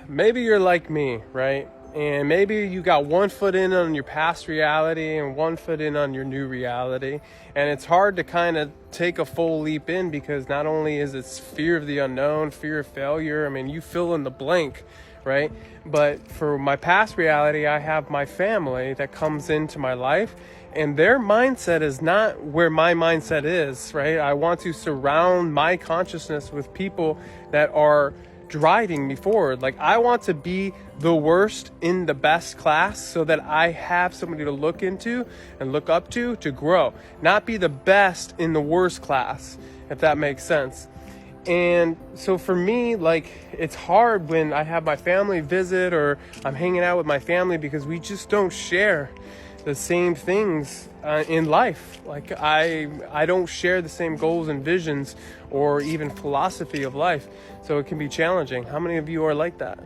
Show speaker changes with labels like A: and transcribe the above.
A: maybe you're like me, right? And maybe you got one foot in on your past reality and one foot in on your new reality. And it's hard to kind of take a full leap in, because not only is it fear of the unknown, fear of failure, I mean, you fill in the blank, right? But for my past reality, I have my family that comes into my life, and their mindset is not where my mindset is, right? I want to surround my consciousness with people that are driving me forward. Like, I want to be the worst in the best class so that I have somebody to look into and look up to grow, not be the best in the worst class, if that makes sense. And so for me, like, it's hard when I have my family visit or I'm hanging out with my family, because we just don't share the same things in life. Like, I don't share the same goals and visions or even philosophy of life. So it can be challenging. How many of you are like that?